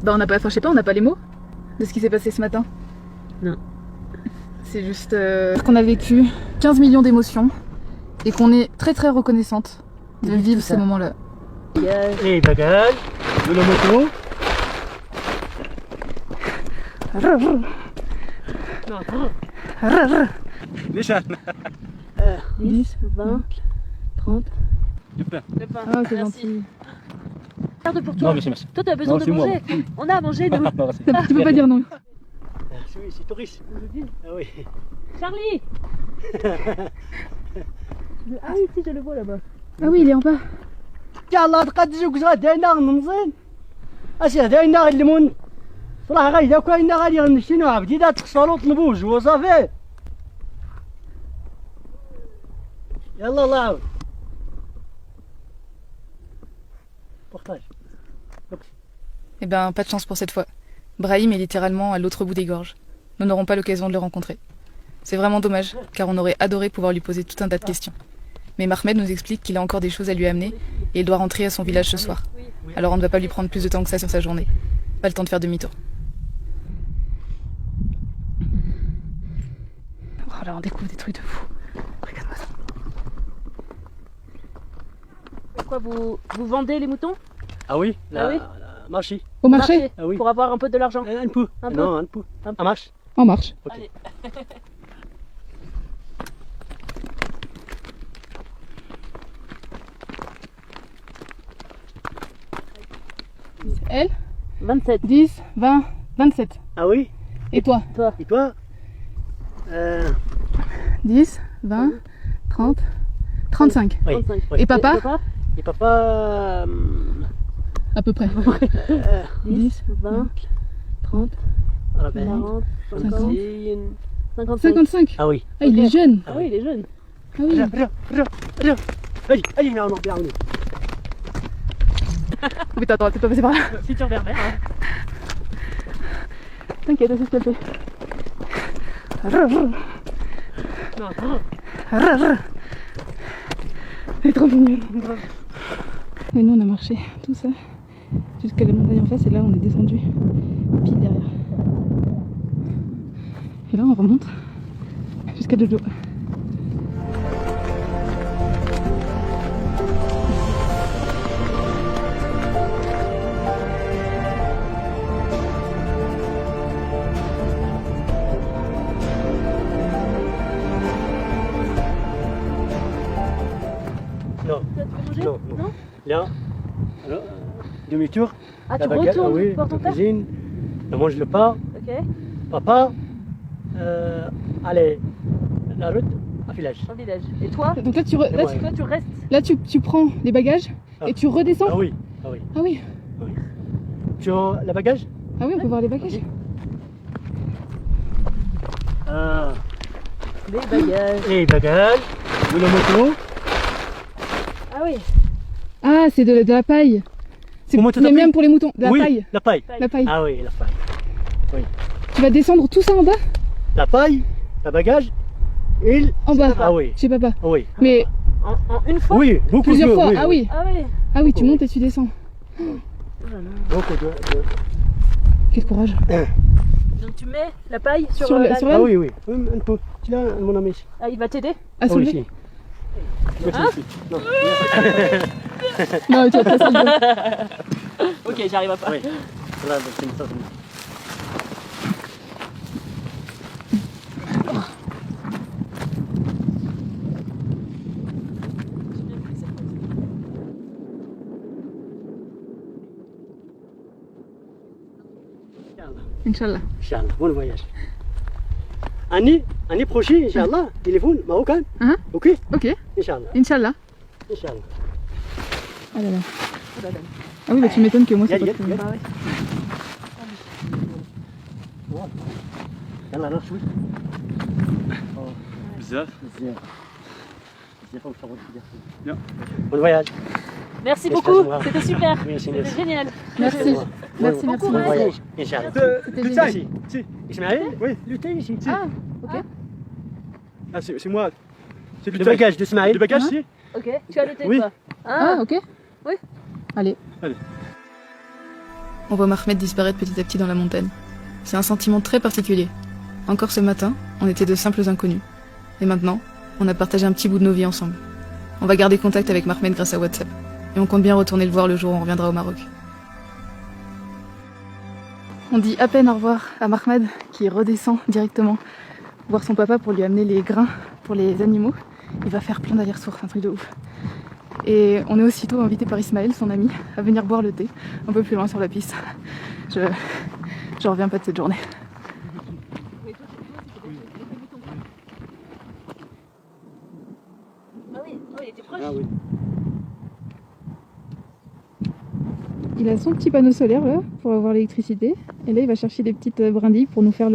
Bah on n'a pas, enfin je sais pas, on n'a pas les mots de ce qui s'est passé ce matin. Non. C'est juste qu'on a vécu 15 millions d'émotions et qu'on est très très reconnaissante de vivre ces moments-là. Et bagage, de la moto. Les chaînes. 10, 20, 30. Du pain. Le pain. Ah c'est Merci. gentil. Garde pour toi. Non, merci, merci. Toi, tu as besoin Non, de c'est moi. manger. On a à manger, nous. Non, merci. Tu peux pas dire non. Oui, c'est touriste. Ah oui. Charlie. Ah oui, si, je le vois là-bas. Ah oui il est en bas. يلا تقدسوا كزا داينا نمزين اسي داينا الليمون صراحه غايدا كاينا غادي نشتينو عبدي دا تخسروا طلبوج وصافي يلا الله يعاود بارطاج. Eh ben pas de chance pour cette fois. Brahim est littéralement à l'autre bout des gorges. Nous n'aurons pas l'occasion de le rencontrer. C'est vraiment dommage, car on aurait adoré pouvoir lui poser tout un tas de questions. Mais Mahmed nous explique qu'il a encore des choses à lui amener et il doit rentrer à son village ce soir. Alors on ne va pas lui prendre plus de temps que ça sur sa journée. Pas le temps de faire demi-tour. Oh là on découvre des trucs de fou. Regarde-moi ça. Pourquoi vous vendez les moutons? Ah oui, Ah oui. marché. Au marché? Ah oui. Pour avoir un peu de l'argent. Un peu. Un peu. Non, un peu. Un peu. Ça marche. En marche. Ok. Allez. Elle 27. 10, 20, 27. Ah oui. Et toi? Toi. Et toi 10, 20, 30, 35. Oui. 35. Oui. Et papa? Et papa À peu près. 10, 20, 30, 40, 40, 50. 55. 55. Ah oui. Ah il est jeune. Ah oui, il est jeune. Ah oui. Regarde. Allez, viens, on en perd. Oh putain attends, t'es pas passé par là. Si tu reverbères. Hein. T'inquiète, c'est ce qu'elle fait. Non, Elle est trop mignonne. Et nous on a marché tout ça jusqu'à la montagne en face et là on est descendu pile derrière. Et là on remonte jusqu'à Jojo. non, Tu veux manger? non, non. Là, alors, demi-tour. Ah, La tu baguette, retournes ah oui, voir ton la père? cuisine. On mange le pain. Ok. Papa, allez, la route à village. Au village. Et toi? Donc là tu, Ouais. Toi, tu restes. tu prends les bagages Ah. et tu redescends. Ah oui, ah oui. Ah oui. Tu as le bagage? Ah oui on peut voir les bagages. Ah, Les bagages. et bagage, de la moto. Ah oui. Ah c'est de la paille. C'est Comment tu les t'appelles? mêmes pour les moutons. De la oui, paille. la paille. La paille. Ah oui, la paille. Tu vas descendre tout ça en bas? La paille, le bagage, et En bas. Ah oui, Chez papa. ah oui. Mais En une fois? Oui, beaucoup plusieurs de fois. oui, Ah oui. Ah oui. Ah oui tu montes et tu descends. Oh là là. Beaucoup de... Quel courage. Donc tu mets la paille sur, Sur le- la... sur Ah oui, oui, un peu. Tu l'as, mon ami. Ah, il va t'aider? À Ah oui, soulever. si. Merci, Hein ici. Non. Non tu vas pas ça. Ok, j'arrive à pas. Oui. Voilà, c'est ça. Inch'Allah. Inch'Allah, bon voyage. Année prochaine, Inch'Allah, téléphone marocain. Hein? Ok? Ok. Inch'Allah. Inch'Allah. Inch'Allah. Ah là là. Ah oui bah tu m'étonnes que moi c'est Y'a, pas y'a, très... y'a. يلا روح شوي. بزاف. بزاف. بزاف ونصور بزاف. Bien. Bon voyage. Merci Merci beaucoup, à toi. c'était super. Merci, C'était merci. génial. Merci. Bon Merci, merci. courage. voyage. Inch'Allah. C'était De génial. taille. Si. Ismaël? Oui. Lutin ici. Ah ok. Ah, c'est moi. C'est du Le taille. bagage d'Ismaël. Le bagage, Hein? si. Ok, tu as le thé Oui. toi? Ah ok. Oui. Allez. on voit Mahmed disparaître petit à petit dans la montagne. C'est un sentiment très particulier. Encore ce matin, on était de simples inconnus. Et maintenant, on a partagé un petit bout de nos vies ensemble. On va garder contact avec Mahmed grâce à WhatsApp. Et on compte bien retourner le voir le jour où on reviendra au Maroc. On dit à peine au revoir à Mahmed qui redescend directement voir son papa pour lui amener les grains pour les animaux. Il va faire plein d'allers-retours, c'est un truc de ouf. Et on est aussitôt invité par Ismaël, son ami, à venir boire le thé un peu plus loin sur la piste. Je reviens pas de cette journée. Ah oui, il était proche. Ah oui. Il a son petit panneau solaire là pour avoir l'électricité. Et là il va chercher des petites brindilles pour nous faire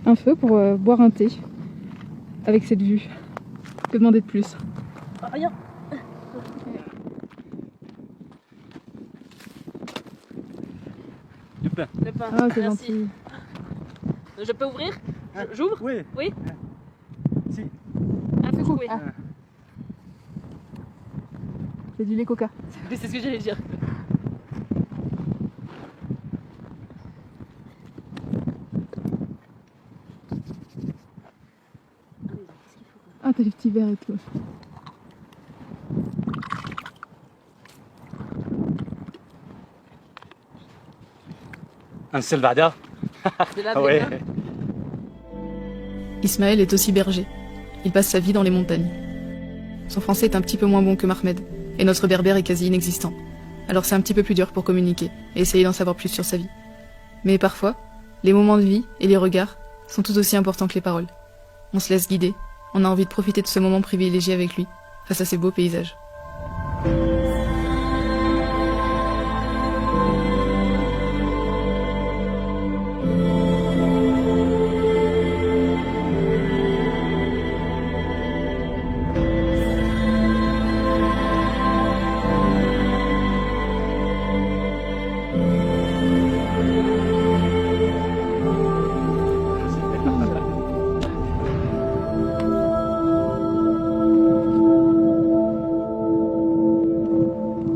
un feu pour boire un thé avec cette vue. Que demander de plus? Ah, regarde. Du pain. Le pain. Ah c'est Merci. gentil. Je peux ouvrir? J'ouvre? Oui. Oui. Si. Un peu coupé. Ah. C'est du lait coca. C'est ce que j'allais dire. Ah t'as du petit verre et tout. Un seul بعدها. De la Ah ouais. bête, hein. Ismaël est aussi berger. Il passe sa vie dans les montagnes. Son français est un petit peu moins bon que Mahmed, et notre berbère est quasi inexistant. Alors c'est un petit peu plus dur pour communiquer et essayer d'en savoir plus sur sa vie. Mais parfois, les moments de vie et les regards sont tout aussi importants que les paroles. On se laisse guider, on a envie de profiter de ce moment privilégié avec lui, face à ces beaux paysages.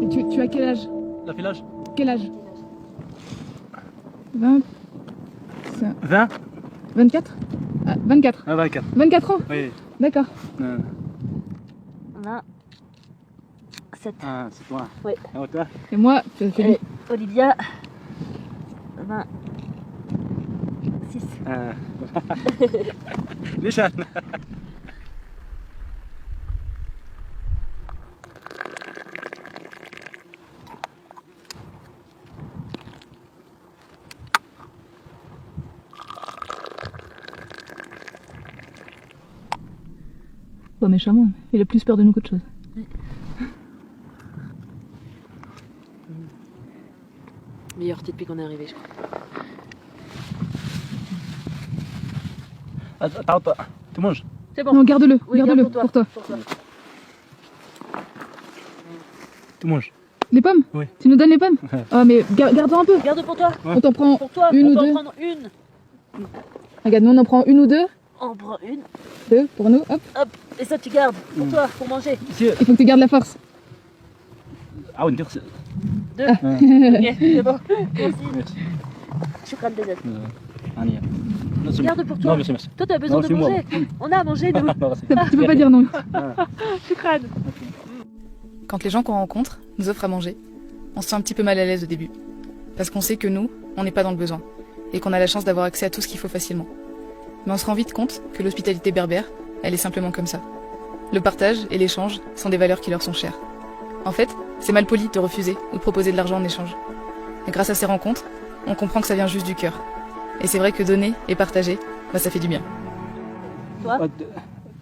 Et tu as quel âge? La village. Quel âge? 20... 20. 24 ah, 24. Ah 24. 24 ans? Oui. D'accord. On a 7. Ah c'est toi. Ouais. Ah toi. Et moi, c'est lui. Et Olivia, 20. 6. Ah. ليش أنا؟ Pas méchamment, il a plus peur de nous qu'autre chose. Meilleur thé depuis qu'on est arrivé, je crois. تعال tu manges. C'est bon. Non, garde-le, Oui, garde-le garde pour toi. Tu manges. Les pommes? Oui. Tu nous donnes les pommes? Ah mais garde-en un peu. Garde pour toi. Ouais. On t'en prend Pour toi, une on ou peut deux. en prendre une. Regarde, nous on en prend une ou deux. On prend une. Deux pour nous, hop. Hop. Et ça, tu gardes pour toi, pour manger. Si. Il faut que tu gardes la force. عاود ندير 2. Ah. Ok, c'est bon. Merci. Merci. Shukran Bezat. هانية. Garde pour Non toi. merci merci. Toi, t'as besoin Non, de c'est moi. manger. On a à manger, nous. Merci. Tu peux pas dire non. Shukran. Quand les gens qu'on rencontre nous offrent à manger, on se sent un petit peu mal à l'aise au début. Parce qu'on sait que nous, on n'est pas dans le besoin. Et qu'on a la chance d'avoir accès à tout ce qu'il faut facilement. Mais on se rend vite compte que l'hospitalité berbère, elle est simplement comme ça. Le partage et l'échange sont des valeurs qui leur sont chères. En fait, c'est mal poli de refuser ou de proposer de l'argent en échange. Et grâce à ces rencontres, on comprend que ça vient juste du cœur. Et c'est vrai que donner et partager, bah ça fait du bien. Toi,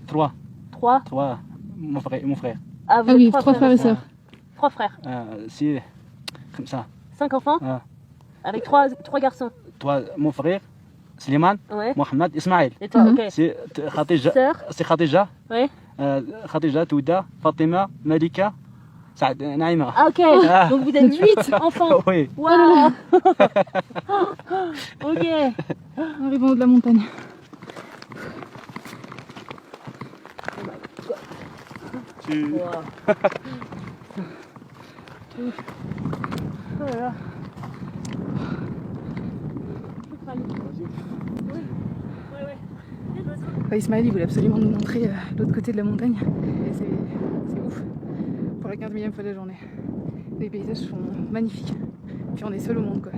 3. 3. 3. Mon frère. Ah, vous Ah êtes oui, 3 trois frères et sœurs. 3 frères. Si comme ça. 5 enfants. Ah. Avec 3 garçons. Toi mon frère سليمان Ouais. محمد إسماعيل. Et toi, Mhm. ok. سي خديجة. Sœur. سي خديجة. Ouais. خديجة تودا فاطمة ملكة سعد نعيمة. Ah, ok. Ah. Donc vous êtes 8 enfants. Oui. Waouh. Ok. Arrivons au haut de la montagne. Wow. Oh là là. Enfin, Ismaël, il voulait absolument nous montrer l'autre côté de la montagne. Et c'est ouf. Pour la 15 millième fois de la journée. Les paysages sont magnifiques. Puis on est seul au monde, quoi.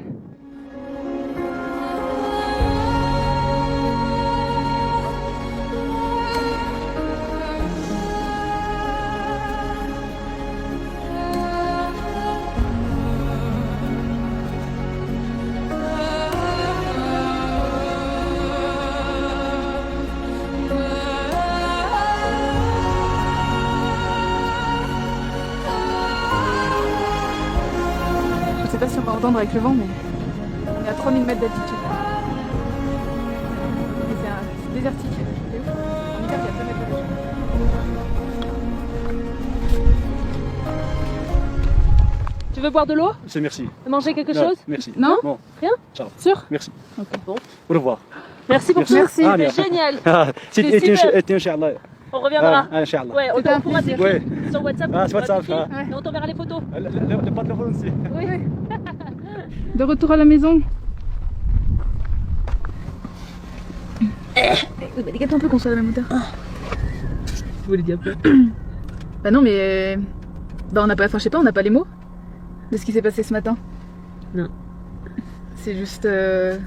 Je sais pas si on va entendre avec le vent, mais on est à 3000 mètres d'altitude. Et c'est désertique. C'est ouf. En hiver, il y a jamais de neige. Tu veux boire de l'eau? C'est merci. Manger quelque Non, chose? merci. Non? Bon. Rien? Ciao. Sûr? Merci. Ok. Bon. Au revoir. Merci pour tout. Merci. Ah, bien. C'était génial. C'est super. Inch'Allah. On reviendra. Ah, Inch'Allah. Ouais, C'était un on pourra plaisir. t'écrire Ouais. sur WhatsApp. Ah, sur WhatsApp, t'écrire, ah. et on t'enverra les photos. Le patron aussi. Oui. De retour à la maison. Oui, bah décale-toi un peu qu'on soit à la même hauteur. Je voulais dire peu. Bah non, mais. Bah on n'a pas. Enfin, je sais pas, on n'a pas les mots de ce qui s'est passé ce matin. Non. C'est juste.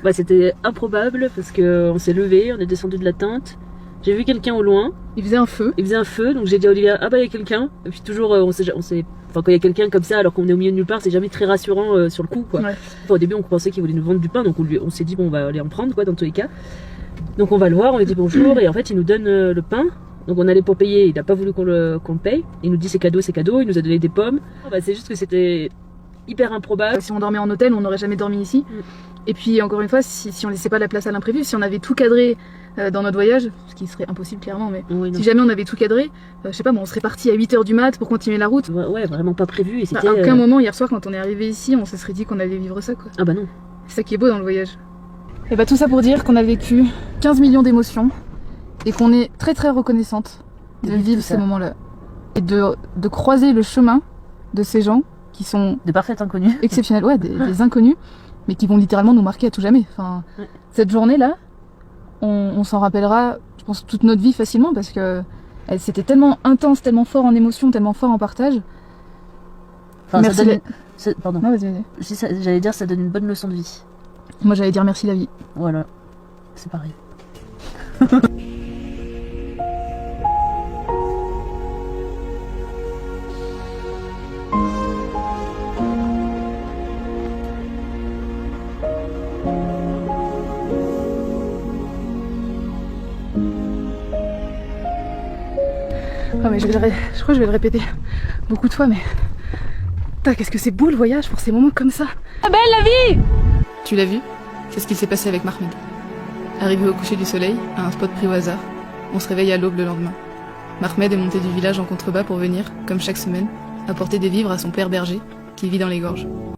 Bah, c'était improbable parce qu'on s'est levé, on est descendu de la tente. J'ai vu quelqu'un au loin, Il faisait un feu. il faisait un feu, donc j'ai dit à Olivia, ah bah il y a quelqu'un. Et puis toujours, enfin quand il y a quelqu'un comme ça, alors qu'on est au milieu de nulle part, c'est jamais très rassurant sur le coup, quoi. Ouais. Enfin, au début, on pensait qu'il voulait nous vendre du pain, donc on s'est dit, bon, on va aller en prendre, quoi, dans tous les cas. Donc on va le voir, on lui dit bonjour, et en fait, il nous donne le pain. Donc on allait pour payer, il n'a pas voulu qu'on le paye. Il nous dit c'est cadeau, il nous a donné des pommes. Bah, c'est juste que c'était hyper improbable. Si on dormait en hôtel, on n'aurait jamais dormi ici. Et puis encore une fois, si on laissait pas la place à l'imprévu, si on avait tout cadré dans notre voyage, ce qui serait impossible clairement, mais Oui, non. si jamais on avait tout cadré, je sais pas, bon, on serait parti à 8h du mat pour continuer la route. Ouais, vraiment pas prévu. Et Bah, c'était. à aucun moment hier soir, quand on est arrivé ici, on se serait dit qu'on allait vivre ça, quoi. Ah bah non. C'est ça qui est beau dans le voyage. Et bah tout ça pour dire qu'on a vécu 15 millions d'émotions et qu'on est très très reconnaissante de vivre ces moments-là et de croiser le chemin de ces gens qui sont De parfaits inconnus. exceptionnels, ouais, des inconnus, mais qui vont littéralement nous marquer à tout jamais. Enfin, Ouais. cette journée-là, on s'en rappellera, je pense, toute notre vie facilement parce que c'était tellement intense, tellement fort en émotion, tellement fort en partage. Enfin, Merci ça donne... Pardon. Non, vas-y, vas-y. J'allais dire, ça donne une bonne leçon de vie. Moi j'allais dire merci la vie. Voilà. C'est pareil. Ah mais je crois que je vais le répéter beaucoup de fois, mais putain, qu'est-ce que c'est beau le voyage pour ces moments comme ça. Ah belle la vie. Tu l'as vu? C'est ce qui s'est passé avec Mahmed. Arrivé au coucher du soleil, à un spot pris au hasard, on se réveille à l'aube le lendemain. Mahmed est monté du village en contrebas pour venir, comme chaque semaine, apporter des vivres à son père berger, qui vit dans les gorges.